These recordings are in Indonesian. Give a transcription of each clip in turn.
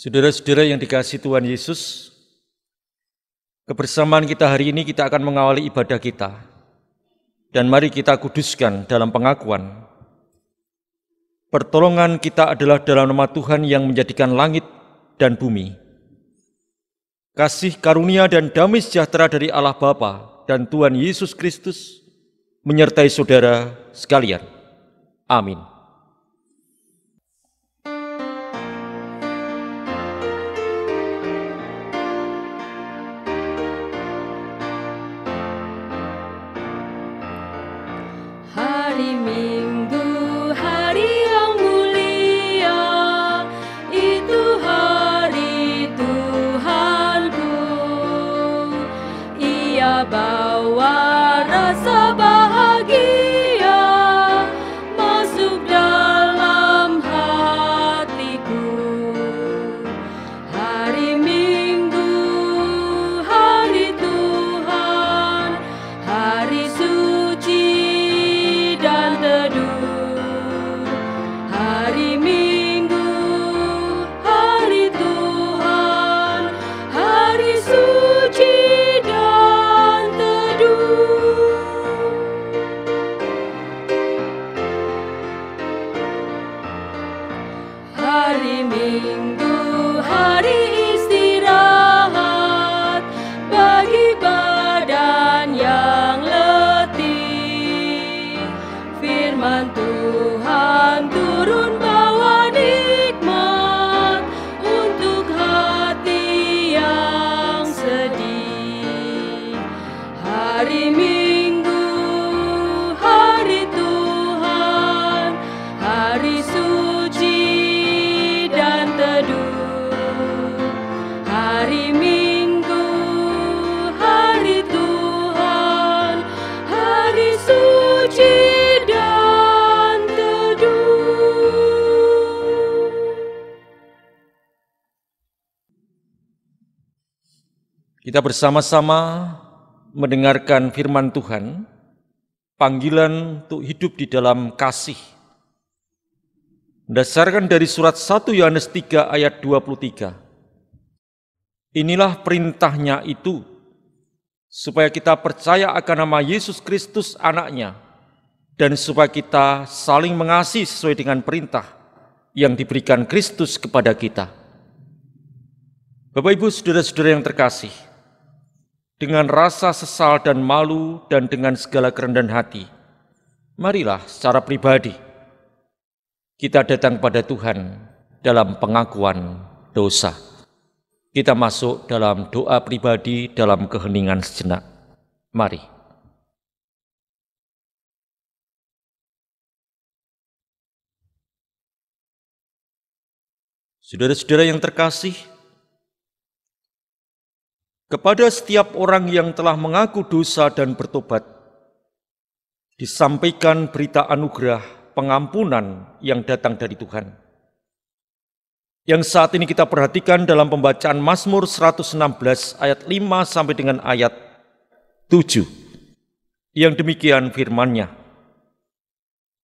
Saudara-saudara yang dikasihi Tuhan Yesus, kebersamaan kita hari ini kita akan mengawali ibadah kita. Dan mari kita kuduskan dalam pengakuan. Pertolongan kita adalah dalam nama Tuhan yang menjadikan langit dan bumi. Kasih karunia dan damai sejahtera dari Allah Bapa dan Tuhan Yesus Kristus menyertai saudara sekalian. Amin. Hari Minggu, hari yang mulia, itu hari Tuhanku. Ia bawa rasa bahagia masuk dalam hatiku. Hari Minggu, hari Tuhan, hari suci dan teduh. Hari Minggu, hari Tuhan, hari suci dan teduh. Hari Minggu, hari istirahat bagi badan yang letih. Firman Tuhan turun bawa nikmat untuk hati yang sedih. Hari Minggu, hari Tuhan, hari suci dan teduh. Hari Minggu, hari Tuhan, hari suci dan teduh. Kita bersama-sama mendengarkan firman Tuhan, panggilan untuk hidup di dalam kasih. Berdasarkan dari surat 1 Yohanes 3 ayat 23. Inilah perintahnya itu, supaya kita percaya akan nama Yesus Kristus anaknya, dan supaya kita saling mengasihi sesuai dengan perintah yang diberikan Kristus kepada kita. Bapak Ibu saudara-saudara yang terkasih, dengan rasa sesal dan malu dan dengan segala kerendahan hati, marilah secara pribadi kita datang pada Tuhan dalam pengakuan dosa. Kita masuk dalam doa pribadi dalam keheningan sejenak. Mari. Saudara-saudara yang terkasih, kepada setiap orang yang telah mengaku dosa dan bertobat, disampaikan berita anugerah pengampunan yang datang dari Tuhan. Yang saat ini kita perhatikan dalam pembacaan Mazmur 116 ayat 5 sampai dengan ayat 7. Yang demikian firman-Nya.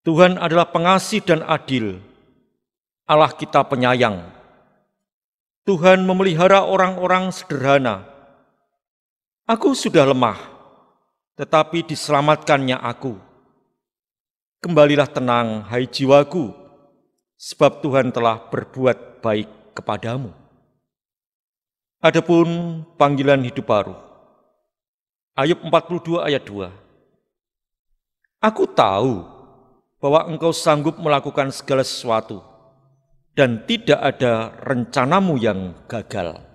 Tuhan adalah pengasih dan adil, Allah kita penyayang. Tuhan memelihara orang-orang sederhana. Aku sudah lemah, tetapi diselamatkannya aku. Kembalilah tenang, hai jiwaku, sebab Tuhan telah berbuat baik kepadamu. Adapun panggilan hidup baru. Ayub 42 ayat 2. Aku tahu bahwa engkau sanggup melakukan segala sesuatu, dan tidak ada rencanamu yang gagal.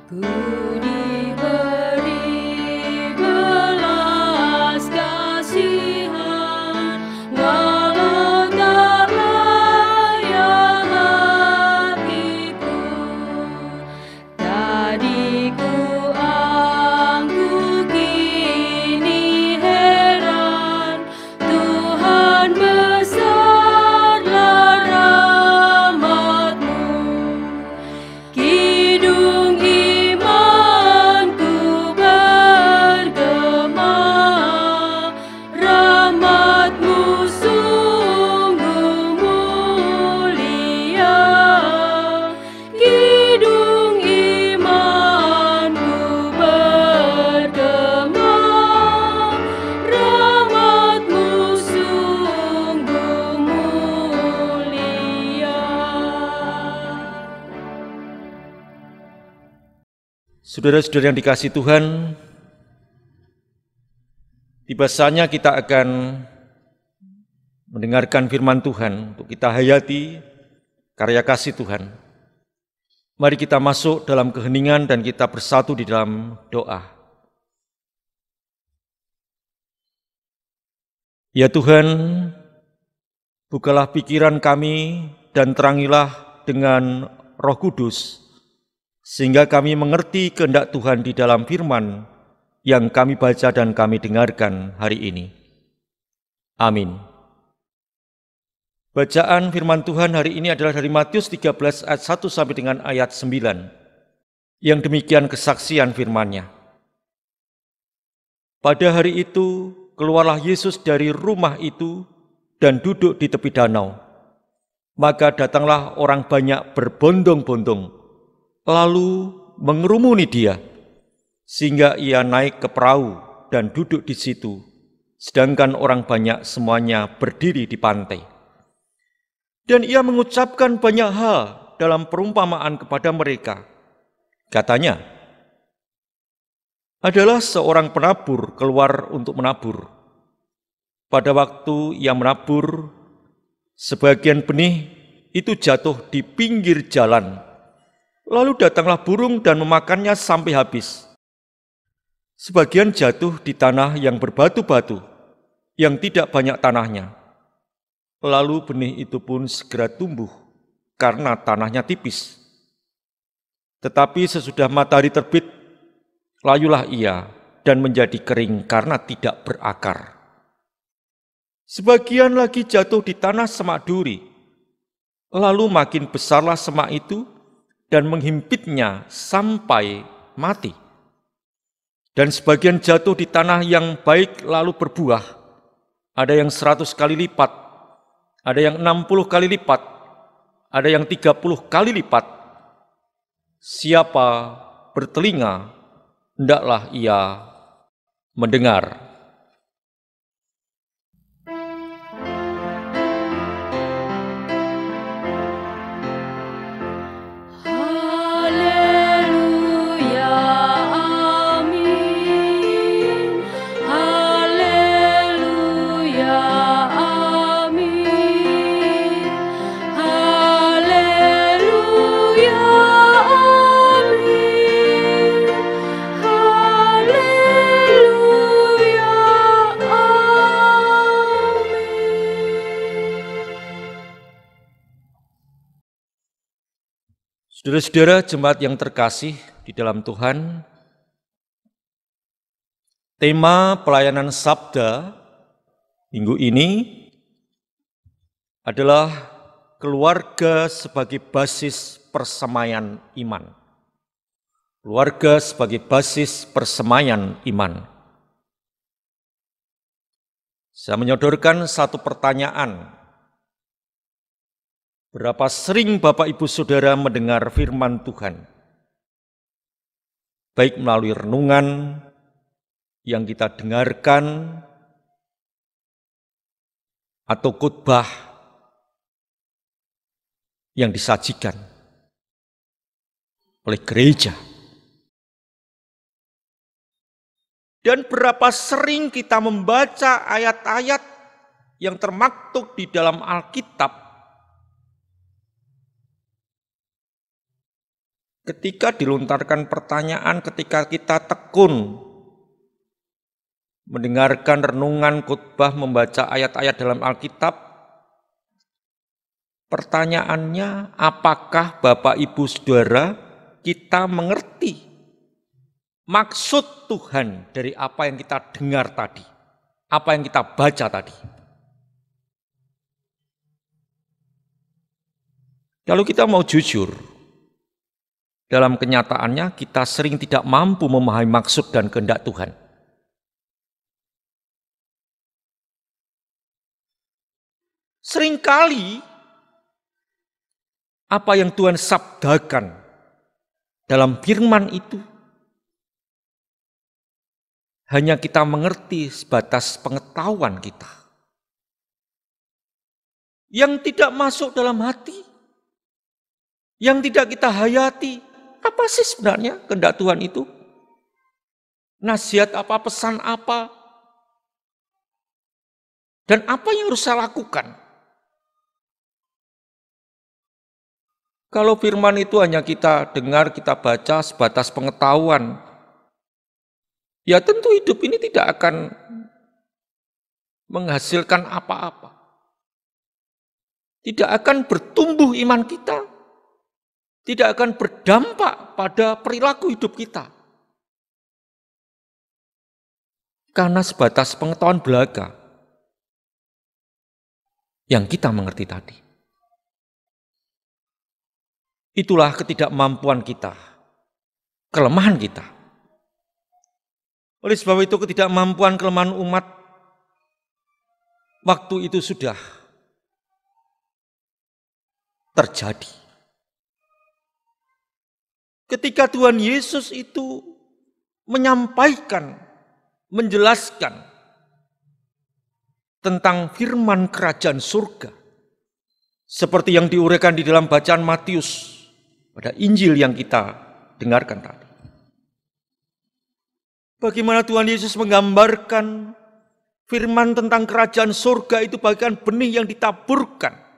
Ku diberi belas kasihan, walau tak layak hatiku, tak Saudara-saudara yang dikasihi Tuhan, tiba saatnya kita akan mendengarkan firman Tuhan untuk kita hayati karya kasih Tuhan. Mari kita masuk dalam keheningan dan kita bersatu di dalam doa. Ya Tuhan, bukalah pikiran kami dan terangilah dengan Roh Kudus, sehingga kami mengerti kehendak Tuhan di dalam firman yang kami baca dan kami dengarkan hari ini. Amin. Bacaan firman Tuhan hari ini adalah dari Matius 13 ayat 1 sampai dengan ayat 9. Yang demikian kesaksian firman-Nya. Pada hari itu, keluarlah Yesus dari rumah itu dan duduk di tepi danau. Maka datanglah orang banyak berbondong-bondong, lalu mengerumuni dia, sehingga ia naik ke perahu dan duduk di situ, sedangkan orang banyak semuanya berdiri di pantai. Dan ia mengucapkan banyak hal dalam perumpamaan kepada mereka. Katanya, adalah seorang penabur keluar untuk menabur. Pada waktu ia menabur, sebagian benih itu jatuh di pinggir jalan. Lalu datanglah burung dan memakannya sampai habis. Sebagian jatuh di tanah yang berbatu-batu, yang tidak banyak tanahnya. Lalu benih itu pun segera tumbuh, karena tanahnya tipis. Tetapi sesudah matahari terbit, layulah ia dan menjadi kering karena tidak berakar. Sebagian lagi jatuh di tanah semak duri, lalu makin besarlah semak itu, dan menghimpitnya sampai mati. Dan sebagian jatuh di tanah yang baik lalu berbuah. Ada yang 100 kali lipat, ada yang 60 kali lipat, ada yang 30 kali lipat. Siapa bertelinga, hendaklah ia mendengar. Saudara-saudara jemaat yang terkasih di dalam Tuhan, tema pelayanan Sabda minggu ini adalah keluarga sebagai basis persemaian iman. Keluarga sebagai basis persemaian iman. Saya menyodorkan satu pertanyaan. Berapa sering Bapak Ibu Saudara mendengar firman Tuhan? Baik melalui renungan yang kita dengarkan atau khotbah yang disajikan oleh gereja. Dan berapa sering kita membaca ayat-ayat yang termaktub di dalam Alkitab ketika dilontarkan pertanyaan, ketika kita tekun mendengarkan renungan, khotbah, membaca ayat-ayat dalam Alkitab, pertanyaannya, apakah Bapak Ibu Saudara kita mengerti maksud Tuhan dari apa yang kita dengar tadi, apa yang kita baca tadi? Kalau kita mau jujur, dalam kenyataannya kita sering tidak mampu memahami maksud dan kehendak Tuhan. Seringkali apa yang Tuhan sabdakan dalam firman itu hanya kita mengerti sebatas pengetahuan kita. Yang tidak masuk dalam hati, yang tidak kita hayati. Apa sih sebenarnya kehendak Tuhan itu? nasihat apa, pesan apa, dan apa yang harus saya lakukan. Kalau firman itu hanya kita dengar, kita baca sebatas pengetahuan, ya tentu hidup ini tidak akan menghasilkan apa-apa. Tidak akan bertumbuh iman kita, tidak akan berdampak pada perilaku hidup kita. Karena sebatas pengetahuan belaka yang kita mengerti tadi. Itulah ketidakmampuan kita, kelemahan kita. Oleh sebab itu ketidakmampuan, kelemahan umat, waktu itu sudah terjadi. Ketika Tuhan Yesus itu menyampaikan, menjelaskan tentang firman kerajaan surga, seperti yang diuraikan di dalam bacaan Matius pada Injil yang kita dengarkan tadi. Bagaimana Tuhan Yesus menggambarkan firman tentang kerajaan surga itu bagaikan benih yang ditaburkan.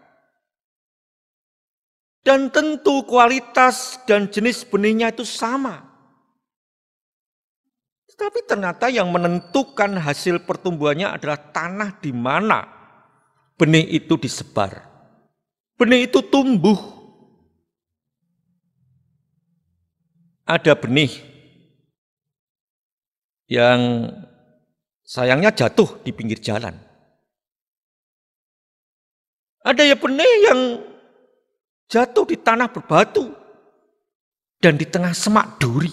Dan tentu kualitas dan jenis benihnya itu sama. Tetapi ternyata yang menentukan hasil pertumbuhannya adalah tanah di mana benih itu disebar. Benih itu tumbuh. Ada benih yang sayangnya jatuh di pinggir jalan. Ada ya benih yang jatuh di tanah berbatu dan di tengah semak duri.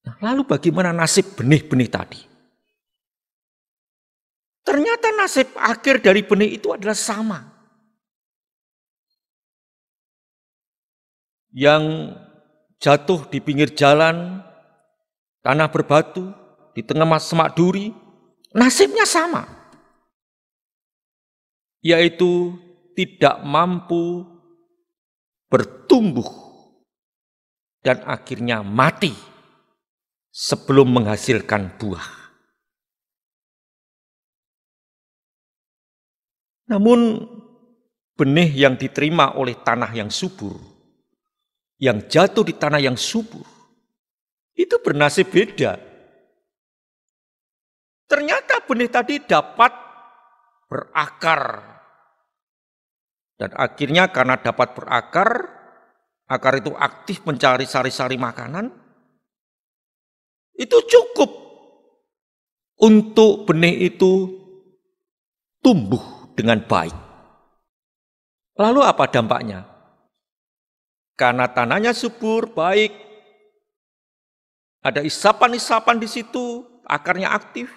Nah, lalu bagaimana nasib benih-benih tadi? Ternyata nasib akhir dari benih itu adalah sama. Yang jatuh di pinggir jalan, tanah berbatu, di tengah semak duri, nasibnya sama. Yaitu tidak mampu bertumbuh dan akhirnya mati sebelum menghasilkan buah. Namun benih yang diterima oleh tanah yang subur, yang jatuh di tanah yang subur, itu bernasib beda. Ternyata benih tadi dapat berakar. Dan akhirnya karena dapat berakar, akar itu aktif mencari sari-sari makanan, itu cukup untuk benih itu tumbuh dengan baik. Lalu apa dampaknya? Karena tanahnya subur, baik, ada isapan-isapan di situ, akarnya aktif,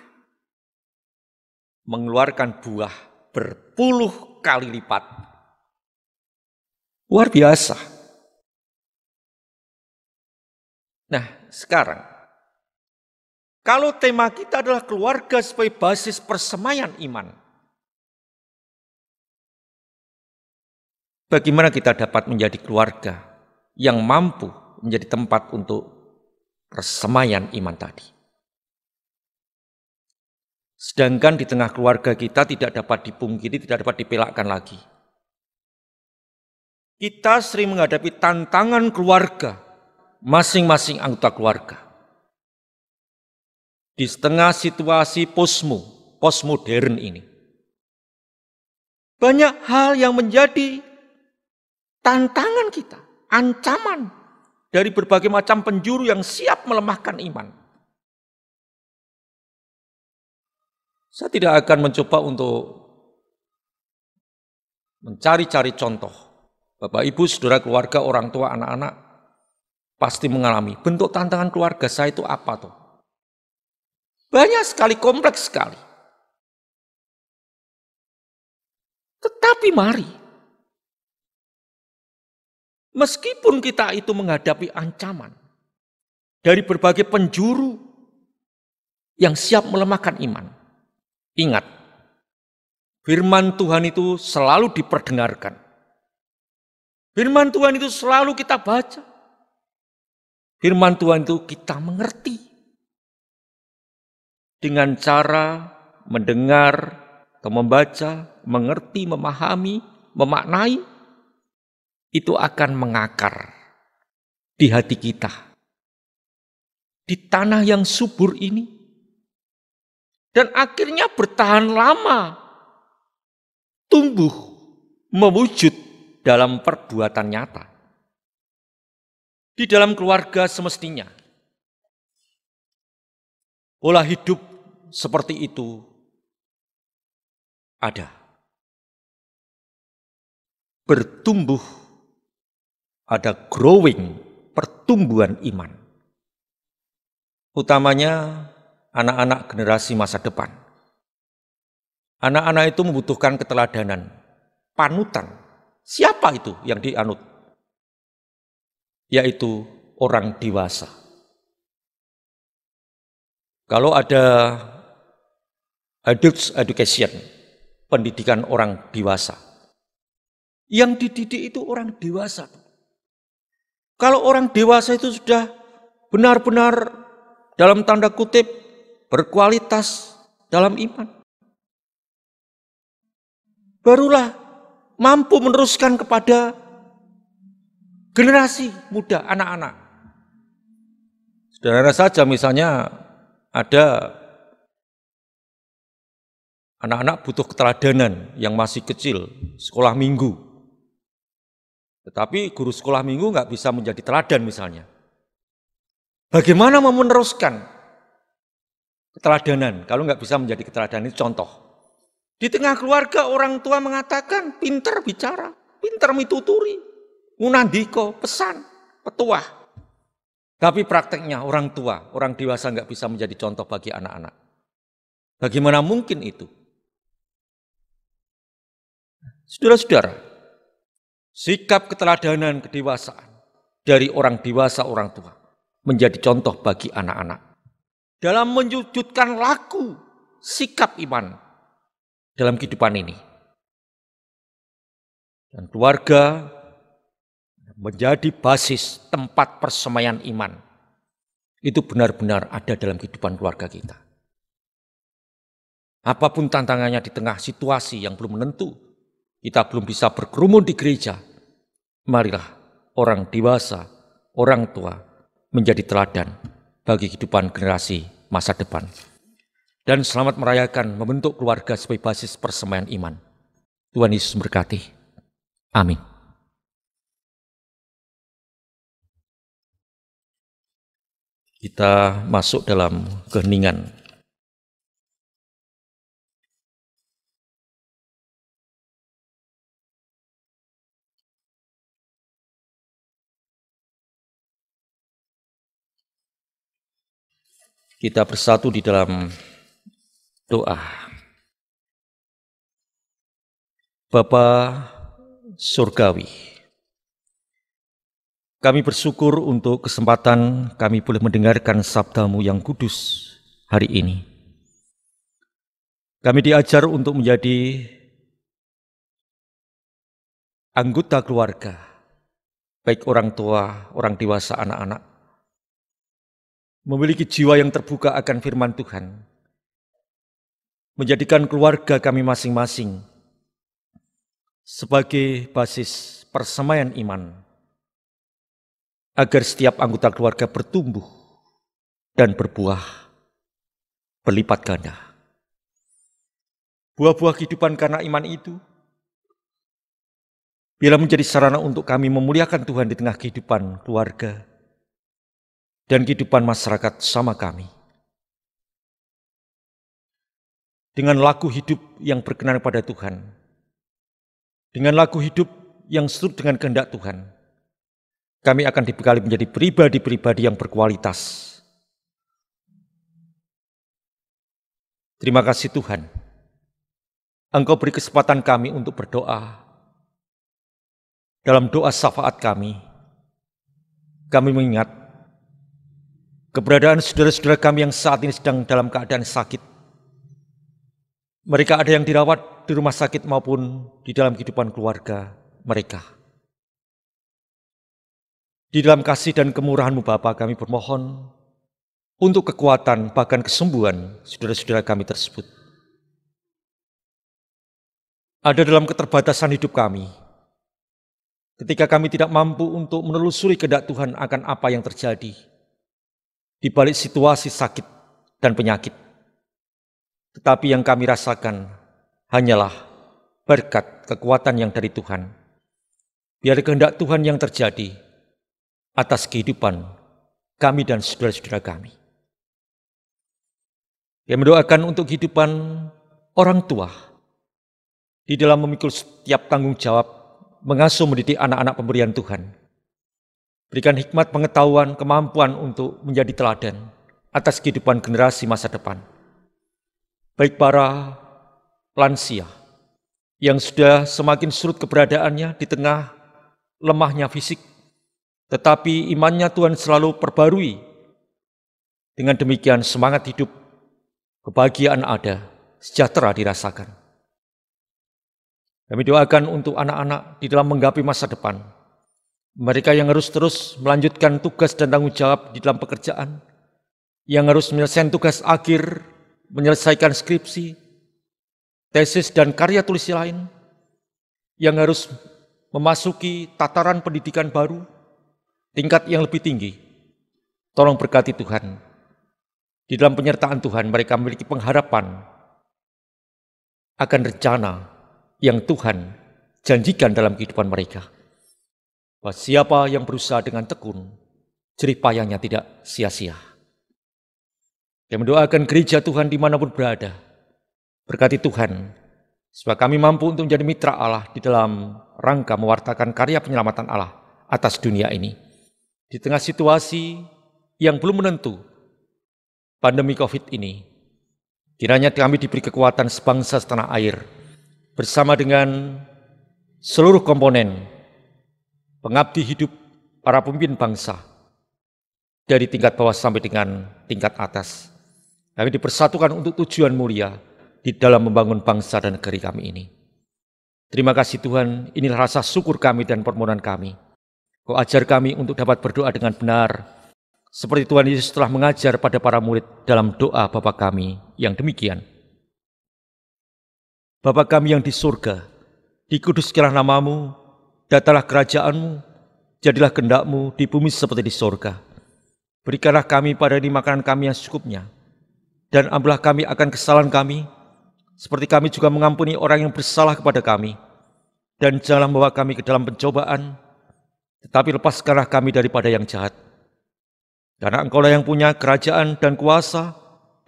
mengeluarkan buah berpuluh kali lipat. Luar biasa. Nah, sekarang, kalau tema kita adalah keluarga sebagai basis persemaian iman, bagaimana kita dapat menjadi keluarga yang mampu menjadi tempat untuk persemaian iman tadi? Sedangkan di tengah keluarga kita tidak dapat dipungkiri, tidak dapat dipelakkan lagi. Kita sering menghadapi tantangan keluarga, masing-masing anggota keluarga. Di tengah situasi postmodern ini. Banyak hal yang menjadi tantangan kita, ancaman dari berbagai macam penjuru yang siap melemahkan iman. Saya tidak akan mencoba untuk mencari-cari contoh. Bapak, Ibu, saudara, keluarga, orang tua, anak-anak pasti mengalami bentuk tantangan keluarga saya itu apa tuh? Banyak sekali, kompleks sekali. Tetapi mari, meskipun kita itu menghadapi ancaman dari berbagai penjuru yang siap melemahkan iman, ingat, firman Tuhan itu selalu diperdengarkan. Firman Tuhan itu selalu kita baca. Firman Tuhan itu kita mengerti dengan cara mendengar atau membaca, mengerti, memahami, memaknai, itu akan mengakar di hati kita, di tanah yang subur ini, dan akhirnya bertahan lama, tumbuh, mewujud dalam perbuatan nyata. Di dalam keluarga semestinya, pola hidup seperti itu ada. Bertumbuh, ada growing, pertumbuhan iman. Utamanya anak-anak generasi masa depan. Anak-anak itu membutuhkan keteladanan, panutan. Siapa itu yang dianut? Yaitu orang dewasa. Kalau ada adult education, pendidikan orang dewasa, yang dididik itu orang dewasa. Kalau orang dewasa itu sudah benar-benar dalam tanda kutip berkualitas dalam iman, barulah mampu meneruskan kepada generasi muda, anak-anak. Sederhana saja, misalnya ada anak-anak butuh keteladanan yang masih kecil, sekolah minggu. Tetapi guru sekolah minggu nggak bisa menjadi teladan misalnya. Bagaimana mau meneruskan keteladanan kalau nggak bisa menjadi keteladanan? Itu contoh. Di tengah keluarga orang tua mengatakan pinter bicara, pinter mituturi, ngunandiko, pesan, petuah. Tapi prakteknya orang tua, orang dewasa nggak bisa menjadi contoh bagi anak-anak. Bagaimana mungkin itu? Saudara-saudara, sikap keteladanan kedewasaan dari orang dewasa, orang tua menjadi contoh bagi anak-anak dalam mewujudkan laku sikap iman dalam kehidupan ini. Dan keluarga menjadi basis tempat persemaian iman. Itu benar-benar ada dalam kehidupan keluarga kita. Apapun tantangannya di tengah situasi yang belum menentu, kita belum bisa berkerumun di gereja, marilah orang dewasa, orang tua menjadi teladan bagi kehidupan generasi masa depan. Dan selamat merayakan membentuk keluarga sebagai basis persemaian iman. Tuhan Yesus memberkati. Amin. Kita masuk dalam keheningan. Kita bersatu di dalam doa. Bapa Surgawi, kami bersyukur untuk kesempatan kami boleh mendengarkan sabda-Mu yang kudus hari ini. Kami diajar untuk menjadi anggota keluarga, baik orang tua, orang dewasa, anak-anak, memiliki jiwa yang terbuka akan firman Tuhan, menjadikan keluarga kami masing-masing sebagai basis persemaian iman, agar setiap anggota keluarga bertumbuh dan berbuah berlipat ganda. Buah-buah kehidupan karena iman itu bila menjadi sarana untuk kami memuliakan Tuhan di tengah kehidupan keluarga dan kehidupan masyarakat sama kami. Dengan laku hidup yang berkenan pada Tuhan, dengan laku hidup yang seturut dengan kehendak Tuhan, kami akan dibekali menjadi pribadi-pribadi yang berkualitas. Terima kasih Tuhan, Engkau beri kesempatan kami untuk berdoa. Dalam doa syafaat kami mengingat keberadaan saudara-saudara kami yang saat ini sedang dalam keadaan sakit. Mereka ada yang dirawat di rumah sakit maupun di dalam kehidupan keluarga mereka. Di dalam kasih dan kemurahan-Mu Bapa, kami bermohon untuk kekuatan bahkan kesembuhan saudara-saudara kami tersebut. Ada dalam keterbatasan hidup kami, ketika kami tidak mampu untuk menelusuri kehendak Tuhan akan apa yang terjadi di balik situasi sakit dan penyakit. Tetapi yang kami rasakan hanyalah berkat kekuatan yang dari Tuhan. Biar kehendak Tuhan yang terjadi atas kehidupan kami dan saudara-saudara kami. Yang mendoakan untuk kehidupan orang tua di dalam memikul setiap tanggung jawab mengasuh mendidik anak-anak pemberian Tuhan. Berikan hikmat pengetahuan, kemampuan untuk menjadi teladan atas kehidupan generasi masa depan. Baik para lansia yang sudah semakin surut keberadaannya di tengah lemahnya fisik, tetapi imannya Tuhan selalu perbarui. Dengan demikian semangat hidup, kebahagiaan ada, sejahtera dirasakan. Kami doakan untuk anak-anak di dalam menggapai masa depan. Mereka yang harus terus melanjutkan tugas dan tanggung jawab di dalam pekerjaan, yang harus menyelesaikan tugas akhir, menyelesaikan skripsi, tesis dan karya tulis lain, yang harus memasuki tataran pendidikan baru, tingkat yang lebih tinggi. Tolong berkati Tuhan. Di dalam penyertaan Tuhan mereka memiliki pengharapan akan rencana yang Tuhan janjikan dalam kehidupan mereka. Bahwa siapa yang berusaha dengan tekun, jerih payahnya tidak sia-sia. Yang mendoakan gereja Tuhan dimanapun berada, berkati Tuhan, supaya kami mampu untuk menjadi mitra Allah di dalam rangka mewartakan karya penyelamatan Allah atas dunia ini. Di tengah situasi yang belum menentu, pandemi COVID ini, kiranya kami diberi kekuatan sebangsa setanah air, bersama dengan seluruh komponen pengabdi hidup para pemimpin bangsa, dari tingkat bawah sampai dengan tingkat atas. Kami dipersatukan untuk tujuan mulia di dalam membangun bangsa dan negeri kami ini. Terima kasih Tuhan, inilah rasa syukur kami dan permohonan kami. Kau ajar kami untuk dapat berdoa dengan benar, seperti Tuhan Yesus telah mengajar pada para murid dalam doa Bapa kami yang demikian. Bapa kami yang di surga, dikuduskanlah namamu, datanglah kerajaanmu, jadilah kehendak-Mu di bumi seperti di surga. Berikanlah kami pada ini makanan kami yang secukupnya, dan ampunilah kami akan kesalahan kami, seperti kami juga mengampuni orang yang bersalah kepada kami. Dan janganlah membawa kami ke dalam pencobaan, tetapi lepaskanlah kami daripada yang jahat. Karena Engkau-lah yang punya kerajaan dan kuasa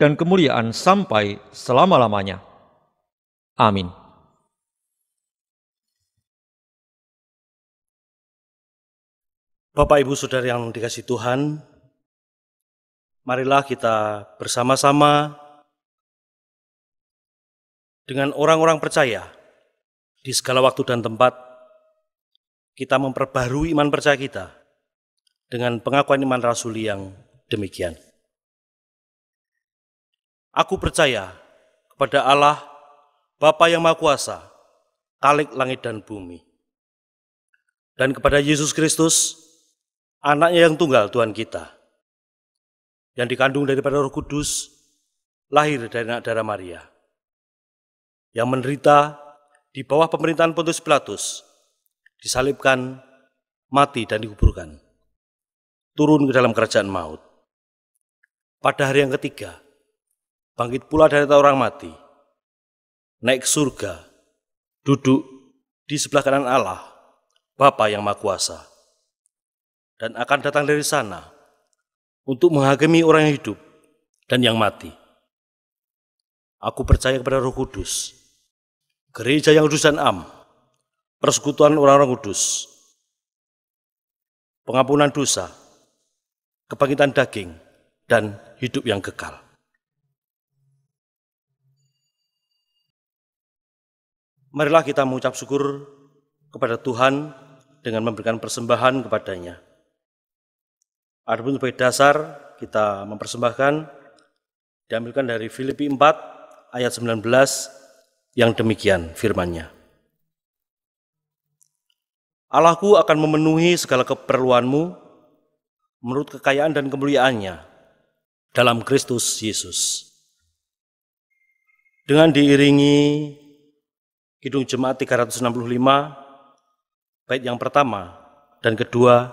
dan kemuliaan sampai selama-lamanya. Amin. Bapak, Ibu, Saudara yang dikasihi Tuhan, marilah kita bersama-sama dengan orang-orang percaya di segala waktu dan tempat, kita memperbaharui iman percaya kita dengan pengakuan iman rasuli yang demikian. Aku percaya kepada Allah, Bapa yang Maha Kuasa, Khalik langit dan bumi, dan kepada Yesus Kristus, Anaknya yang tunggal Tuhan kita, yang dikandung daripada Roh Kudus, lahir dari anak darah Maria, yang menderita di bawah pemerintahan Pontius Pilatus, disalibkan, mati dan dikuburkan, turun ke dalam kerajaan maut. Pada hari yang ketiga, bangkit pula dari antara orang mati, naik ke surga, duduk di sebelah kanan Allah, Bapa yang Maha Kuasa, dan akan datang dari sana untuk menghakimi orang yang hidup dan yang mati. Aku percaya kepada Roh Kudus, gereja yang kudus dan am, persekutuan orang-orang kudus, pengampunan dosa, kebangkitan daging, dan hidup yang kekal. Marilah kita mengucap syukur kepada Tuhan dengan memberikan persembahan kepadanya. Adapun sebagai dasar kita mempersembahkan diambilkan dari Filipi 4 ayat 19 yang demikian firman-Nya. Allahku akan memenuhi segala keperluanmu menurut kekayaan dan kemuliaannya dalam Kristus Yesus. Dengan diiringi Kidung Jemaat 365, bait yang pertama dan kedua,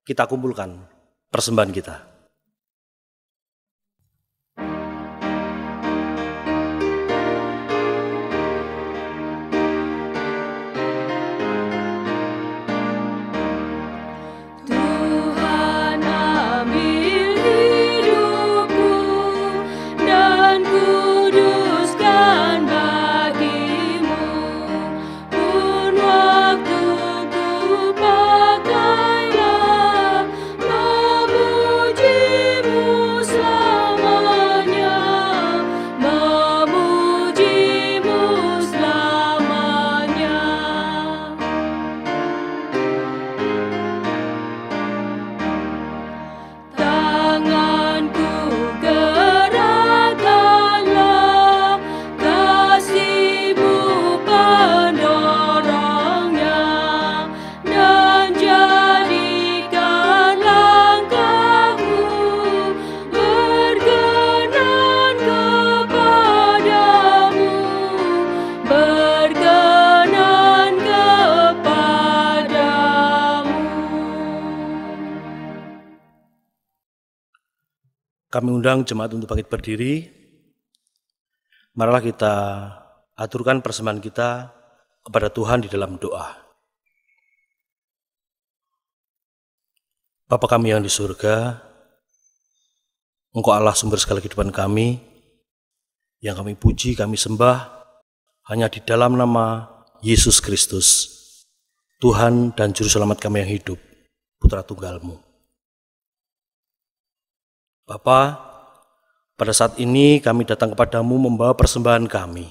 kita kumpulkan persembahan kita. Tuhan ambil hidupku dan kuduskan bagimu. Pun waktuku pakailah memujimu selamanya, memujimu selamanya. Tanganku gerakkanlah, kasih-Mu pendorongnya, dan jadikan langkahku berkenan kepadamu, berkenan kepadamu. Kami undang jemaat untuk bangkit berdiri. Marilah kita aturkan persembahan kita kepada Tuhan di dalam doa. Bapa kami yang di surga, Engkau Allah sumber segala kehidupan kami, yang kami puji, kami sembah, hanya di dalam nama Yesus Kristus, Tuhan dan Juru Selamat kami yang hidup, Putra Tunggal-Mu. Bapa, pada saat ini kami datang kepadamu membawa persembahan kami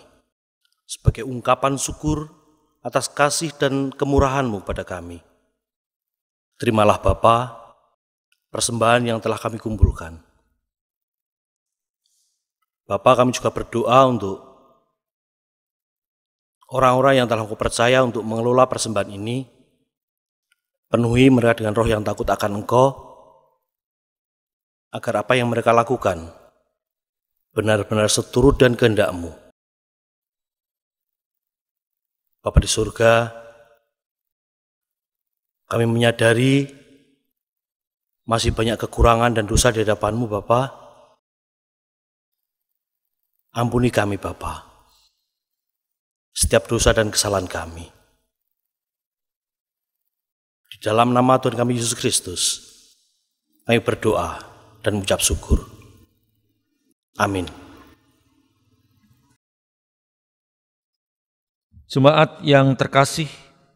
sebagai ungkapan syukur atas kasih dan kemurahan-Mu pada kami. Terimalah Bapa persembahan yang telah kami kumpulkan. Bapa, kami juga berdoa untuk orang-orang yang telah Engkau percaya untuk mengelola persembahan ini. Penuhi mereka dengan roh yang takut akan Engkau, agar apa yang mereka lakukan benar-benar seturut dan kehendak-Mu. Bapa di surga, kami menyadari masih banyak kekurangan dan dosa di hadapan-Mu, Bapa. Ampuni kami, Bapa, setiap dosa dan kesalahan kami. Di dalam nama Tuhan kami Yesus Kristus, kami berdoa dan mengucap syukur. Amin. Jemaat yang terkasih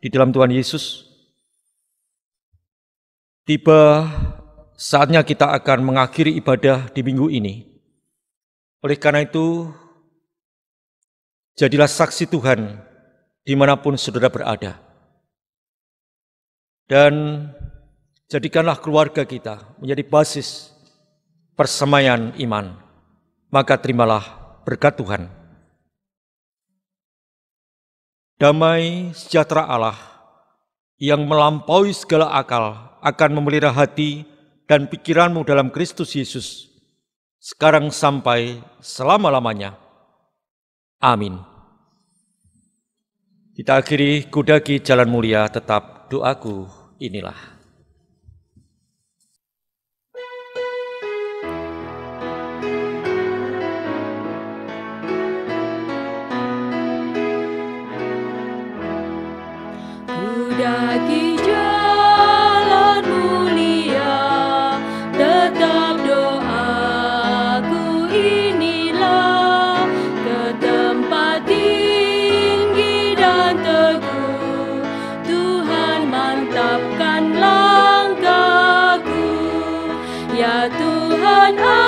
di dalam Tuhan Yesus, tiba saatnya kita akan mengakhiri ibadah di minggu ini. Oleh karena itu, jadilah saksi Tuhan dimanapun saudara berada. Dan jadikanlah keluarga kita menjadi basis persemaian iman, maka terimalah berkat Tuhan. Damai sejahtera Allah yang melampaui segala akal akan memelihara hati dan pikiranmu dalam Kristus Yesus, sekarang sampai selama-lamanya. Amin. Kita akhiri kudaki jalan mulia, tetap doaku inilah. Kudaki jalan mulia, tetap doaku inilah, ke tempat tinggi dan teguh, Tuhan mantapkan langkahku, ya Tuhan.